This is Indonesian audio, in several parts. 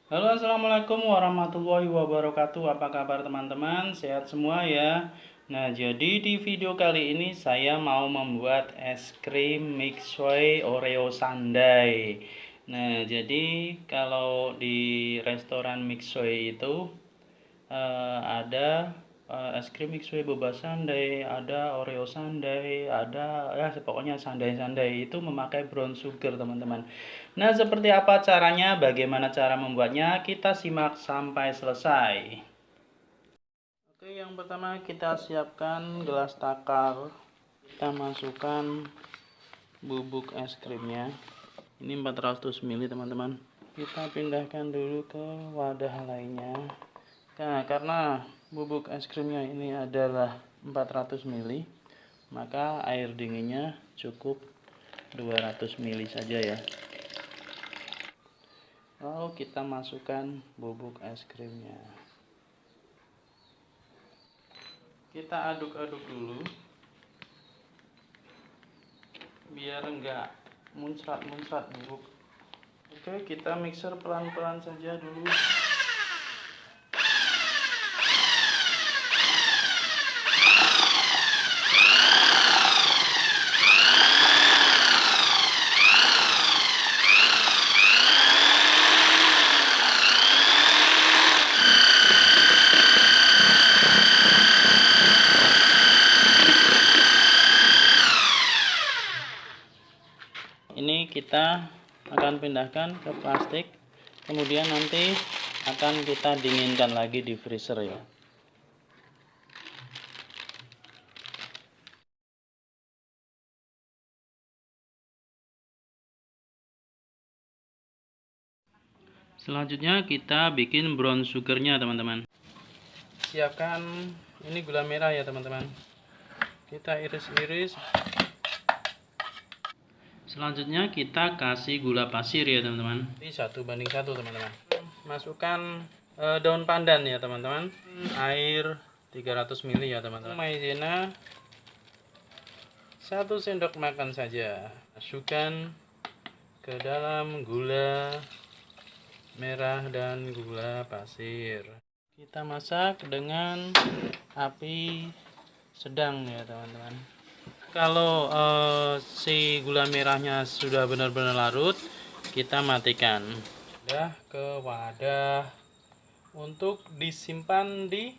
Halo, assalamualaikum warahmatullahi wabarakatuh. Apa kabar teman-teman? Sehat semua ya. Nah, jadi di video kali ini saya mau membuat es krim mixway Oreo Sundae. Nah, jadi kalau di restoran mixway itu ada es krim mixway boba sundae, ada Oreo sundae, ada ya pokoknya sundae itu memakai brown sugar teman-teman. Nah, seperti apa caranya, bagaimana cara membuatnya, kita simak sampai selesai. Oke, yang pertama kita siapkan gelas takar. Kita masukkan bubuk es krimnya. Ini 400 ml teman-teman. Kita pindahkan dulu ke wadah lainnya. Nah, karena bubuk es krimnya ini adalah 400 ml, maka air dinginnya cukup 200 ml saja ya. Lalu kita masukkan bubuk es krimnya. Kita aduk-aduk dulu biar enggak muncrat-muncrat bubuk. Oke, kita mixer pelan-pelan saja dulu. Ini kita akan pindahkan ke plastik, kemudian nanti akan kita dinginkan lagi di freezer ya. Selanjutnya kita bikin brown sugarnya teman-teman. Siapkan ini gula merah ya teman-teman. Kita iris-iris. Selanjutnya kita kasih gula pasir ya teman-teman. Ini 1:1 teman-teman. Masukkan daun pandan ya teman-teman. Air 300 ml ya teman-teman. Maizena 1 sendok makan saja. Masukkan ke dalam gula merah dan gula pasir. Kita masak dengan api sedang ya teman-teman. Kalau si gula merahnya sudah benar-benar larut, kita matikan. Udah ke wadah untuk disimpan di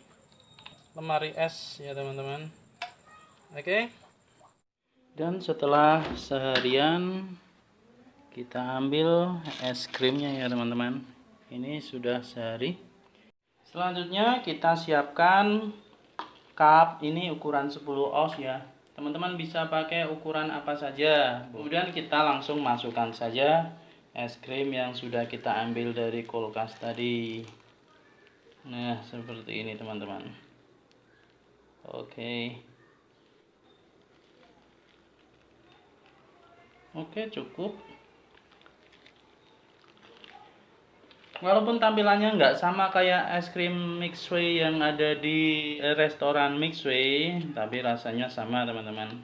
lemari es ya teman-teman. Oke. Dan setelah seharian kita ambil es krimnya ya teman-teman. Ini sudah sehari. Selanjutnya kita siapkan cup, ini ukuran 10 oz ya. Teman-teman bisa pakai ukuran apa saja. Kemudian kita langsung masukkan saja es krim yang sudah kita ambil dari kulkas tadi. Nah, seperti ini teman-teman. Oke, cukup. Walaupun tampilannya nggak sama kayak es krim mixway yang ada di restoran mixway, tapi rasanya sama teman-teman.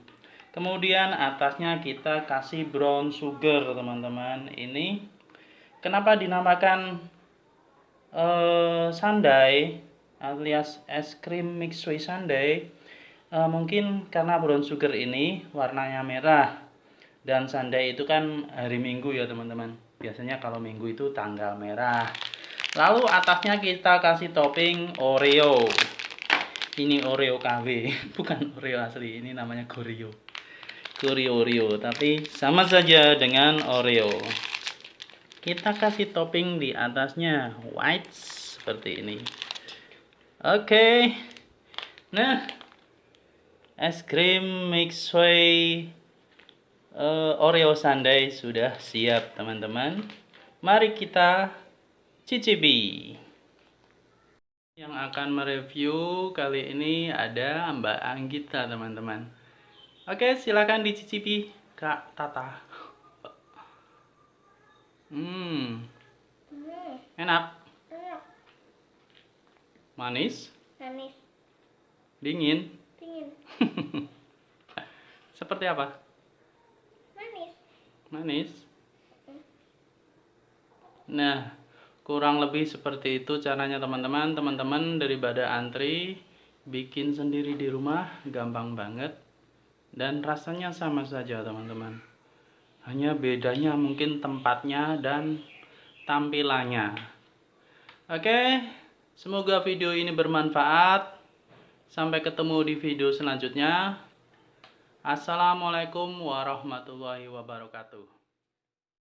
Kemudian atasnya kita kasih brown sugar teman-teman. Ini kenapa dinamakan sundae alias es krim mixway sundae? Mungkin karena brown sugar ini warnanya merah. Dan sundae itu kan hari Minggu ya teman-teman. Biasanya kalau Minggu itu tanggal merah. Lalu atasnya kita kasih topping Oreo. Ini Oreo KW, bukan Oreo asli. Ini namanya Goreo. Oreo, tapi sama saja dengan Oreo. Kita kasih topping di atasnya white seperti ini. Oke. Nah, es krim mixway Oreo Sundae sudah siap teman-teman. Mari kita cicipi. Yang akan mereview kali ini ada Mbak Anggita teman-teman. Oke, silakan dicicipi Kak Tata. Enak? Manis? Dingin? Seperti apa? Manis. Nah, Kurang lebih seperti itu caranya teman-teman. Teman-teman daripada antri, bikin sendiri di rumah gampang banget. Dan rasanya sama saja teman-teman. Hanya bedanya mungkin tempatnya dan tampilannya. Oke, semoga video ini bermanfaat. Sampai ketemu di video selanjutnya. Assalamualaikum warahmatullahi wabarakatuh.